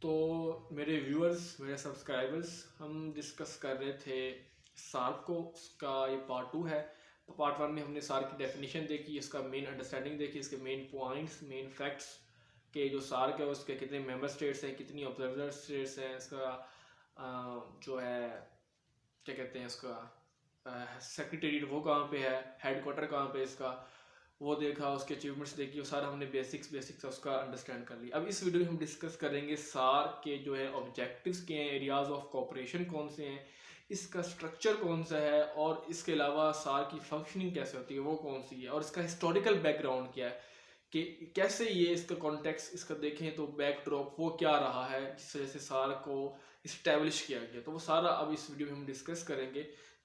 तो मेरे व्यूअर्स, मेरे सब्सक्राइबर्स, हम डिस्कस कर रहे थे सार्क को। उसका ये पार्ट 2 है। पार्ट 1 में हमने सार्क की डेफिनेशन देखी, इसका मेन अंडरस्टैंडिंग देखी, इसके मेन पॉइंट्स, मेन फैक्ट्स के जो सार्क है उसके कितने मेंबर स्टेट्स हैं, कितनी ऑब्जर्वर स्टेट्स हैं, इसका जो है क्या कहते हैं, इसका सेक्रेटेरिएट वो कहाँ पे है, हेडक्वार्टर कहाँ पे इसका, वो देखा, उसके अचीवमेंट्स देखी, वो सारा हमने बेसिक्स उसका अंडरस्टैंड कर लिया। अब इस वीडियो में हम डिस्कस करेंगे सार्क के जो है ऑब्जेक्टिव्स के हैं, एरियाज ऑफ कोऑपरेशन कौन से हैं, इसका स्ट्रक्चर कौन सा है, और इसके अलावा सार्क की फंक्शनिंग कैसे होती है वो कौन सी है, और इसका हिस्टोरिकल बैकग्राउंड क्या है कि कैसे ये इसका कॉन्टेक्स्ट इसका देखें तो बैकड्रॉप वो क्या रहा है जिस वजह से सार्क को इस्टेब्लिश किया गया। तो वो सारा अब इस वीडियो में हम डिस्कस करेंगे।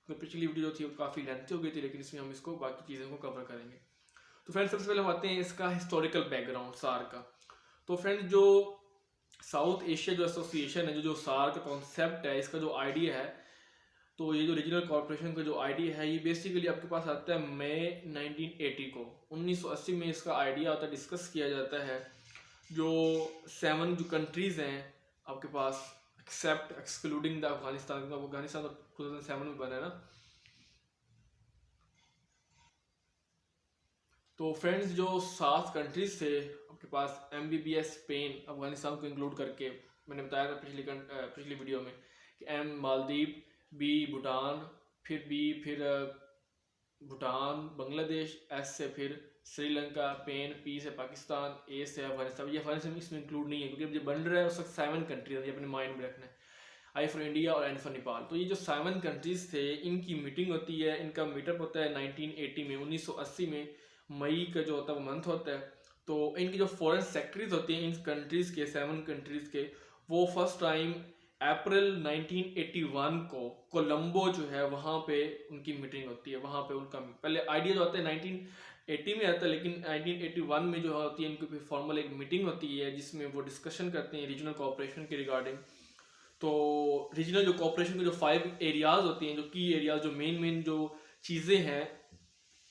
तो पिछली वीडियो थी वो काफ़ी लेंथी हो गई थी, लेकिन इसमें हम इसको बाकी चीज़ों को कवर करेंगे। तो फ्रेंड्स सबसे पहले हम आते हैं इसका हिस्टोरिकल बैकग्राउंड सार्क का। तो फ्रेंड्स जो साउथ एशिया जो एसोसिएशन है, जो सार्क का कॉन्सेप्ट है, इसका जो आइडिया है, तो ये जो रीजनल कॉर्पोरेशन का जो आइडिया है, ये बेसिकली आपके पास आता है मई 1980 को। 1980 में इसका आइडिया आता है, डिस्कस किया जाता है। जो 7 जो कंट्रीज़ हैं आपके पास, except excluding the Afghanistan, Afghanistan तो 2007 में बना है ना। तो फ्रेंड्स जो 7 कंट्रीज थे आपके पास, MBBS स्पेन अफगानिस्तान को इंक्लूड करके, मैंने बताया था पिछली वीडियो में कि M मालदीव, B भूटान, फिर भूटान बांग्लादेश, S से फिर श्रीलंका, P से पाकिस्तान, A से अफगानिस्तान। ये अफगानिस्तान इसमें इंक्लूड नहीं है क्योंकि जब बन रहा है उस वक्त 7 कंट्रीज है, ये अपने माइंड में रखना है। I फॉर इंडिया और N फॉर नेपाल। तो ये जो 7 कंट्रीज थे, इनकी मीटिंग होती है, इनका मीटअप होता है 1980 में। 1980 में मई का जो होता है वो मंथ होता है। तो इनकी जो फॉरेन सेक्रेटरीज होती हैं इन कंट्रीज़ के, 7 कंट्रीज़ के, वो फर्स्ट टाइम अप्रैल 1981 को कोलंबो जो है वहाँ पे उनकी मीटिंग होती है। वहाँ पे उनका पहले आइडिया जो होता है 1980 में आता है, लेकिन 1981 में जो होती है इनकी फॉर्मल एक मीटिंग होती है जिसमें वो डिस्कशन करते हैं रीजनल कोऑपरेशन के रिगार्डिंग। तो रीजनल जो कोऑपरेशन के जो 5 एरियाज होती हैं, जो की एरियाज, जो मेन जो चीज़ें हैं,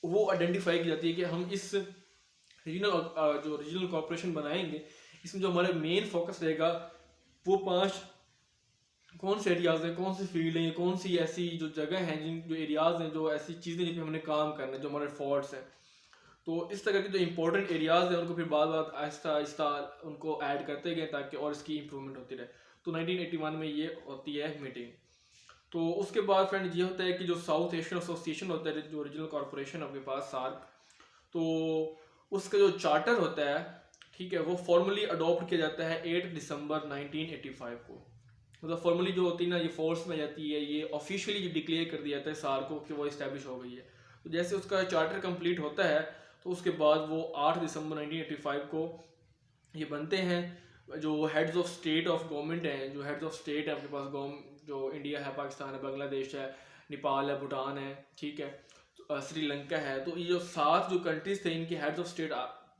वो आइडेंटिफाई की जाती है कि हम इस रीजनल कॉर्पोरेशन बनाएंगे, इसमें जो हमारा मेन फोकस रहेगा वो 5 कौन से एरियाज हैं, कौन सी फील्ड हैं, कौन सी ऐसी जो जगह हैं, जिन जो एरियाज हैं, जो ऐसी चीज़ें जिन पर हमने काम करना है, जो हमारे फॉल्ट्स हैं। तो इस तरह के जो इंपॉर्टेंट एरियाज हैं उनको फिर बाद आहिस्ता आहिस्ता उनको ऐड करते गए ताकि और इसकी इंप्रूवमेंट होती रहे। तो 1981 में ये होती है मीटिंग। तो उसके बाद फ्रेंड ये होता है कि जो साउथ एशियन एसोसिएशन होता है, जो रीजनल कॉर्पोरेशन आपके पास सार्क, तो उसका जो चार्टर होता है, ठीक है, वो फॉर्मली अडॉप्ट किया जाता है 8 दिसंबर 1985 को। मतलब फॉर्मली जो होती है ना, ये फोर्स में जाती है, ये ऑफिशियली डिक्लेयर कर दिया जाता है सार्क को कि वो इस्टेब्लिश हो गई है। तो जैसे उसका चार्टर कंप्लीट होता है तो उसके बाद वो 8 दिसंबर 1985 को ये बनते हैं। जो heads of state of government हैं, जो हेड्स ऑफ स्टेट है आपके पास, जो इंडिया है, पाकिस्तान है, बांग्लादेश है, नेपाल है, भूटान है, ठीक है, श्रीलंका है। तो ये जो 7 जो कंट्रीज थे, इनके हेड्स ऑफ स्टेट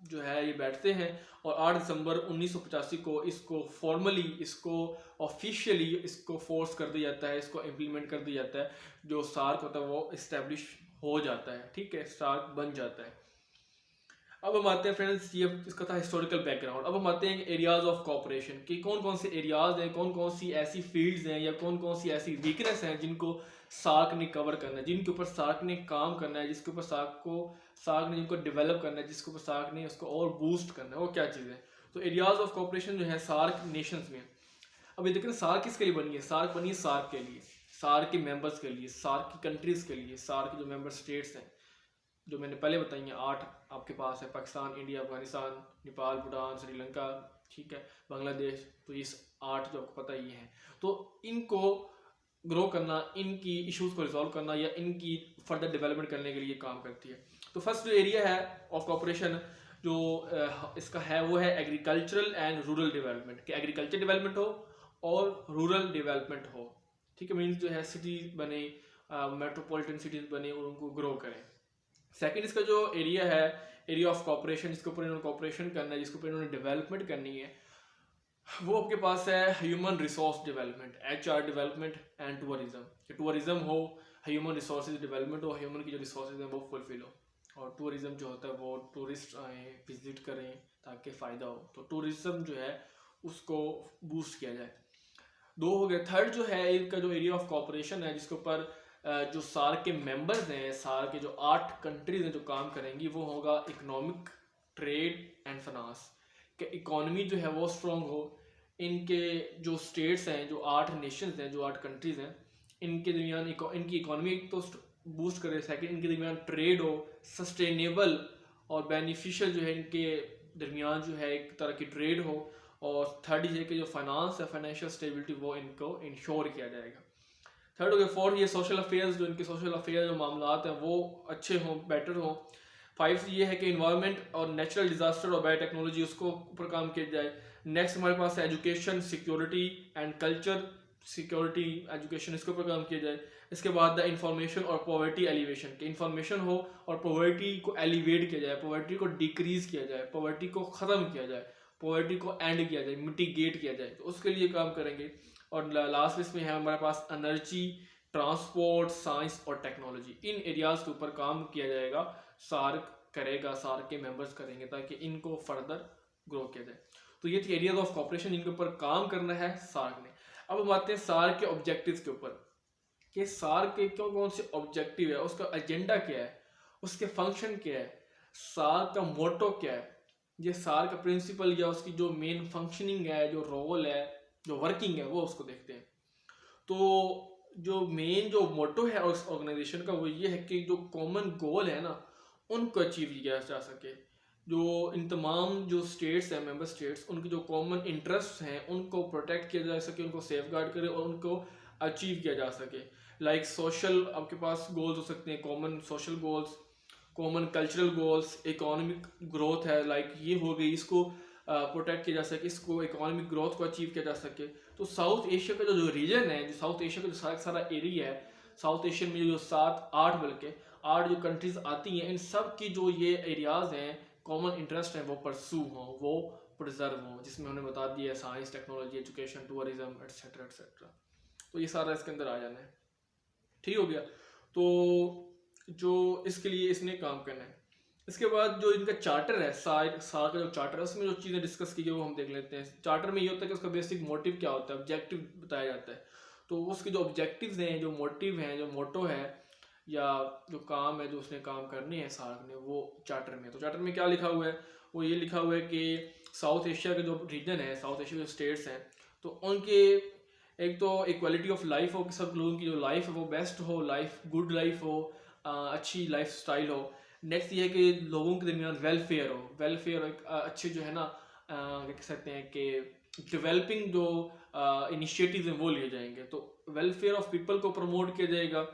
जो है ये बैठते हैं और 8 दिसंबर 1985 को इसको फॉर्मली, इसको ऑफिशियली इसको फोर्स कर दिया जाता है, इसको इम्प्लीमेंट कर दिया जाता है। जो सार्क होता है वो इस्टेब्लिश हो जाता है, ठीक है, सार्क बन जाता है। अब हम आते हैं फ्रेंड्स, ये इसका था हिस्टोरिकल बैकग्राउंड। अब हम आते हैं एरियाज ऑफ कोऑपरेशन कि कौन कौन से एरियाज हैं, कौन कौन सी ऐसी फील्ड्स हैं या कौन कौन सी ऐसी वीकनेस हैं जिनको सार्क ने कवर करना है, जिनके ऊपर सार्क ने काम करना है, जिसके ऊपर सार्क ने जिनको डेवलप करना है, जिसके ऊपर सार्क ने उसको और बूस्ट करना है, वो क्या चीज़ें। तो एरियाज ऑफ कोऑपरेशन जो है सार्क नेशंस में। अब ये देखें सार्क किसके लिए बनी है। सार्क बनी है सार्क के लिए, सार्क के मेंबर्स के लिए, सार्क की कंट्रीज़ के लिए, सार्क के जो मेंबर स्टेट्स हैं जो मैंने पहले बताई हैं 8 आपके पास है, पाकिस्तान, इंडिया, अफगानिस्तान, नेपाल, भूटान, श्रीलंका, ठीक है, बांग्लादेश। तो इस 8 जो आपको पता ही है, तो इनको ग्रो करना, इनकी इश्यूज को रिजॉल्व करना या इनकी फर्दर डेवलपमेंट करने के लिए काम करती है। तो फर्स्ट जो एरिया है ऑफ कोऑपरेशन जो इसका है वो है एग्रीकल्चरल एंड रूरल डेवलपमेंट, कि एग्रीकल्चर डेवलपमेंट हो और रूरल डेवलपमेंट हो, ठीक है, मीन्स जो है सिटी बने, मेट्रोपॉलिटन सिटीज बने और उनको ग्रो करें। सेकंड इसका जो एरिया है, एरिया ऑफ कोऑपरेशन, जिसके ऊपर इन्होंने कोऑपरेशन करना है, जिसके ऊपर इन्होंने डेवलपमेंट करनी है, वो आपके पास है human resource development, HR development and tourism. कि टूरिज्म हो, ह्यूमन रिसोर्सेज डेवलपमेंट हो, ह्यूमन की जो रिसोर्सेज हैं वो फुलफिल हो, और टूरिज्म जो होता है वो टूरिस्ट आए, विजिट करें ताकि फ़ायदा हो। तो टूरिज्म जो है उसको बूस्ट किया जाए। 2 हो गया। थर्ड जो है इनका जो एरिया ऑफ कॉपरेशन है जिसके ऊपर जो सार्क के मेंबर्स हैं, सार्क के जो 8 कंट्रीज हैं जो काम करेंगी, वो होगा इकोनॉमिक, ट्रेड एंड फाइनेंस। कि इकोनॉमी जो है वो स्ट्रॉन्ग हो, इनके जो स्टेट्स हैं, जो 8 नेशंस हैं, जो 8 कंट्रीज हैं, इनके दरमियान इनकी इकोनॉमी तो बूस्ट करे। सेकंड, इनके दरमियान ट्रेड हो, सस्टेनेबल और बेनिफिशियल जो है इनके दरमियान जो है एक तरह की ट्रेड हो। और थर्ड ये कि जो फाइनेंस है, फाइनेंशियल स्टेबिलिटी, वो इनको इंश्योर किया जाएगा। थर्ड हो गया। फोर्थ ये सोशल अफेयर्स, जो इनके सोशल अफेयर जो मामलात हैं वो अच्छे हों, बेटर हों। 5 ये है कि इन्वायरमेंट और नेचुरल डिजास्टर और बायोटेक्नोलॉजी उसको ऊपर काम किया जाए। नेक्स्ट हमारे पास है education, security and culture, security, education, इसके ऊपर काम किया जाए। इसके बाद द इंफॉर्मेशन और पॉवर्टी एलिवेशन, कि इंफॉर्मेशन हो और पॉवर्टी को एलिवेट किया जाए, पॉवर्टी को डिक्रीज किया जाए, पॉवर्टी को ख़त्म किया जाए, पॉवर्टी को एंड किया जाए, मिटिगेट किया जाए, तो उसके लिए काम करेंगे। और लास्ट लिस्ट में है हमारे पास एनर्जी, ट्रांसपोर्ट, साइंस और टेक्नोलॉजी। इन एरियाज के ऊपर काम किया जाएगा, सार्क करेगा, सार्क के मेंबर्स करेंगे ताकि इनको फर्दर ग्रो किया जाए। तो ये थी एरियाज ऑफ कॉपरेशन, इनके ऊपर काम करना है सार्क ने। अब हम आते हैं सार्क के ऑब्जेक्टिव्स के ऊपर, कि सार्क के कौन कौन से ऑब्जेक्टिव है, उसका एजेंडा क्या है, उसके फंक्शन क्या है, सार्क का मोटो क्या है, ये सार्क का प्रिंसिपल या उसकी जो मेन फंक्शनिंग है, जो रोल है, जो वर्किंग है, वो उसको देखते हैं। तो जो मेन जो मोटो है उस ऑर्गेनाइजेशन का वो ये है कि जो कॉमन गोल है ना उनको अचीव किया जा सके। जो इन तमाम जो स्टेट्स हैं, मेंबर स्टेट्स, उनके जो कॉमन इंटरेस्ट हैं उनको प्रोटेक्ट किया जा सके, उनको सेफ गार्ड करे और उनको अचीव किया जा सके। लाइक सोशल आपके पास गोल्स हो सकते हैं, common social goals, common cultural goals, economic growth है, लाइक ये हो गई, इसको प्रोटेक्ट किया जा सके, इसको इकोनॉमिक ग्रोथ को अचीव किया जा सके। तो साउथ एशिया का जो रीजन है, जो साउथ एशिया का जो सारा एरिया है, साउथ एशियन में जो 7-8 बल्कि 8 जो कंट्रीज आती हैं, इन सब की जो ये एरियाज हैं, कॉमन इंटरेस्ट हैं, वो परसू हों, वो प्रिजर्व हों, जिसमें उन्होंने बता दिया science, technology, education, tourism, etcetera etcetera. तो ये सारा इसके अंदर आ जाना है। ठीक हो गया। तो जो इसके लिए इसने काम करना है। इसके बाद जो इनका चार्टर है, सार का जो चार्टर है, उसमें जो चीज़ें डिस्कस की गई वो हम देख लेते हैं। चार्टर में ये होता है कि उसका बेसिक मोटिव क्या होता है, ऑब्जेक्टिव बताया जाता है। तो उसके जो ऑब्जेक्टिव्स हैं, जो मोटिव हैं, जो मोटो है या जो काम है, जो उसने काम करने हैं सार्क ने, वो चार्टर में। तो चार्टर में क्या लिखा हुआ है, वो ये लिखा हुआ है कि साउथ एशिया के जो रीजन है, साउथ एशिया के स्टेट्स हैं, तो उनके एक तो इक्वालिटी ऑफ लाइफ हो, कि सब लोगों की जो लाइफ है वो बेस्ट हो, लाइफ गुड लाइफ हो, अच्छी लाइफ स्टाइल हो। नेक्स्ट ये है कि लोगों के दरमियान वेलफेयर हो, वेलफेयर एक अच्छे जो है ना क्या कह सकते हैं कि डेवलपिंग जो इनिशिएटिव्स हैं वो लिए जाएंगे। तो वेलफेयर ऑफ पीपल को प्रमोट किया जाएगा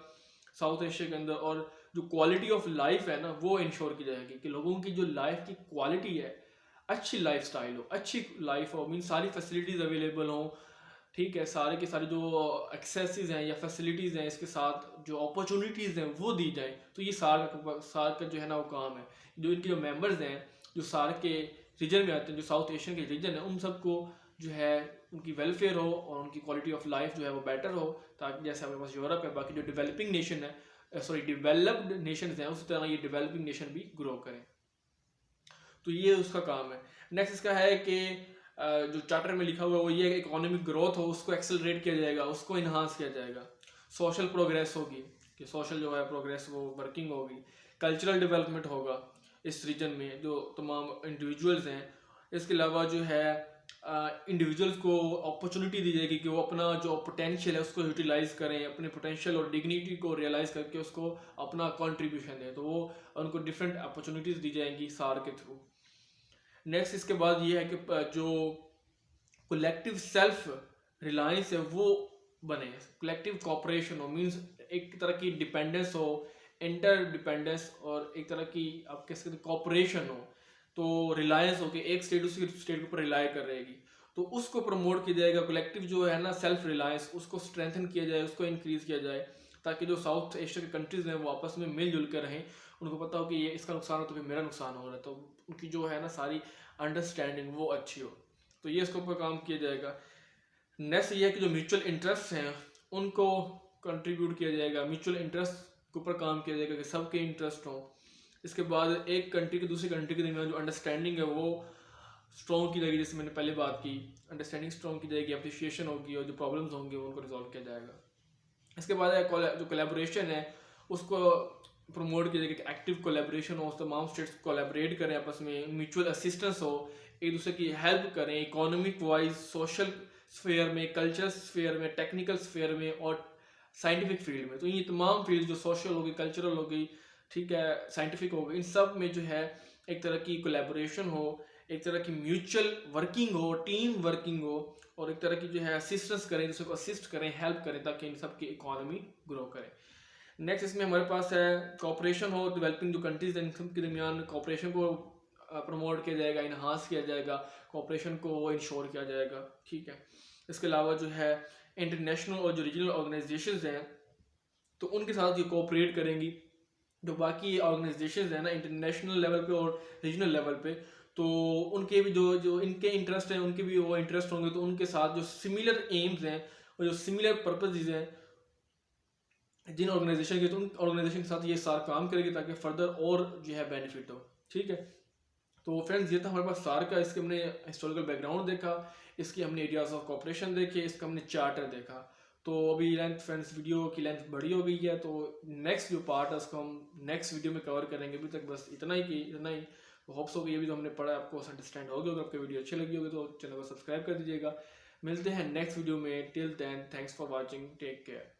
साउथ एशिया के अंदर। और जो क्वालिटी ऑफ लाइफ है ना वो इंश्योर की जाएगी, कि लोगों की जो लाइफ की क्वालिटी है, अच्छी लाइफ स्टाइल हो, अच्छी लाइफ हो, मीन सारी फैसिलिटीज़ अवेलेबल हो, ठीक है, सारे के सारे जो एक्सेसेस हैं या फैसिलिटीज़ हैं, इसके साथ जो अपॉर्चुनिटीज़ हैं वो दी जाए। तो ये सार्क का जो है ना वो काम है। जो इनके जो मेंबर्स हैं, जो सार्क के रीजन में आते हैं, जो साउथ एशियन के रीजन है, उन सबको जो है उनकी वेलफेयर हो और उनकी क्वालिटी ऑफ लाइफ जो है वो बेटर हो, ताकि जैसे हमारे पास यूरोप है, बाकी जो डेवलपिंग नेशन है, सॉरी डेवलप्ड नेशन हैं, उसी तरह ये डेवलपिंग नेशन भी ग्रो करें। तो ये उसका काम है। नेक्स्ट इसका है कि जो चार्टर में लिखा हुआ है वो ये है, इकोनॉमिक ग्रोथ हो, उसको एक्सेलरेट किया जाएगा, उसको इन्हांस किया जाएगा। सोशल प्रोग्रेस होगी, कि सोशल जो है प्रोग्रेस वो वर्किंग होगी। कल्चरल डेवलपमेंट होगा इस रीजन में, जो तमाम इंडिविजुअल्स हैं। इसके अलावा जो है इंडिविजुअल्स को अपॉर्चुनिटी दी जाएगी कि वो अपना जो पोटेंशियल है उसको यूटिलाइज करें, अपने पोटेंशियल और डिग्निटी को रियलाइज करके उसको अपना कंट्रीब्यूशन दें। तो वो उनको डिफरेंट अपॉर्चुनिटीज़ दी जाएंगी सार के थ्रू। नेक्स्ट इसके बाद ये है कि जो कलेक्टिव सेल्फ रिलायंस है वो बने, कलेक्टिव कॉपरेशन हो, मींस एक तरह की डिपेंडेंस हो, इंटर डिपेंडेंस, और एक तरह की आप कह सकते कॉपरेशन हो। तो रिलायंस हो कि एक स्टेट दूसरी स्टेट के ऊपर रिलाई कर रहेगी, तो उसको प्रमोट किया जाएगा। कलेक्टिव जो है ना सेल्फ रिलायंस, उसको स्ट्रेंथन किया जाए, उसको इंक्रीज किया जाए, ताकि जो साउथ एशिया के कंट्रीज हैं वो आपस में मिलजुल कर रहें। उनको पता हो कि ये इसका नुकसान हो तो फिर मेरा नुकसान हो रहा है, तो उनकी जो है ना सारी अंडरस्टैंडिंग वो अच्छी हो। तो ये इसके ऊपर काम किया जाएगा। नेक्स्ट ये है कि जो म्यूचुअल इंटरेस्ट हैं उनको कंट्रीब्यूट किया जाएगा, म्यूचुअल इंटरेस्ट के ऊपर काम किया जाएगा कि सबके इंटरेस्ट हों। इसके बाद एक कंट्री की दूसरी कंट्री के दरमियान जो अंडरस्टैंडिंग है वो स्ट्रॉन्ग की जाएगी, जैसे मैंने पहले बात की, अंडरस्टैंडिंग स्ट्रॉन्ग की जाएगी, अप्रिशिएशन होगी और जो प्रॉब्लम्स होंगे उनको रिजॉल्व किया जाएगा। इसके बाद जो कोलैबोरेशन है उसको प्रमोट किया जाएगा, एक्टिव कोलैबोरेशन हो, तमाम स्टेट्स कोलैबोरेट करें आपस में, म्यूचुअल असिस्टेंस हो, एक दूसरे की हेल्प करें, इकोनॉमिक वाइज, सोशल स्फेयर में, कल्चरल स्फेयर में, टेक्निकल स्फेयर में और साइंटिफिक फील्ड में। तो ये तमाम फील्ड जो सोशल होगी, कल्चरल होगी, ठीक है, साइंटिफिक होगी, इन सब में जो है एक तरह की कोलैबोरेशन हो, एक तरह की म्यूचुअल वर्किंग हो, टीम वर्किंग हो और एक तरह की जो है असिस्टेंस करें, दूसरे को असिस्ट करें, हेल्प करें ताकि इन सब की इकोनॉमी ग्रो करे। नेक्स्ट इसमें हमारे पास है कोऑपरेशन हो, डेवलपिंग जो कंट्रीज हैं इन सब के दरमियान कोऑपरेशन को प्रमोट किया जाएगा, इन्हांस किया जाएगा, कोऑपरेशन को इंश्योर किया जाएगा, ठीक है। इसके अलावा जो है इंटरनेशनल और जो रीजनल ऑर्गेनाइजेशंस हैं तो उनके साथ ये कोऑपरेट करेंगी। जो बाकी ऑर्गेनाइजेशंस हैं ना इंटरनेशनल लेवल पे और रीजनल लेवल पे, तो उनके भी जो जो इनके इंटरेस्ट हैं उनके भी वो इंटरेस्ट होंगे, तो उनके साथ जो सिमिलर एम्स हैं और जो सिमिलर पर्पसेस हैं जिन ऑर्गेनाइजेशन के, तो उन ऑर्गेनाइजेशन के साथ ये सार काम करेगी ताकि फर्दर और जो है बेनिफिट हो, ठीक है। तो फ्रेंड्स ये था हमारे पास सार का, इसके हमने हिस्टोरिकल बैकग्राउंड देखा, इसकी हमने एरियाज ऑफ कोऑपरेशन देखे, इसका हमने चार्टर देखा। तो अभी लेंथ फ्रेंड्स वीडियो की लेंथ बड़ी हो गई है, तो नेक्स्ट जो पार्ट है उसको हम नेक्स्ट वीडियो में कवर करेंगे। अभी तक बस इतना ही होप्स हो गई, ये भी तो हमने पढ़ा आपको अंडरस्टैंड हो गया होगा। आपको वीडियो अच्छी लगी होगी तो चैनल को सब्सक्राइब कर दीजिएगा। मिलते हैं नेक्स्ट वीडियो में, till then thanks for watching, take care.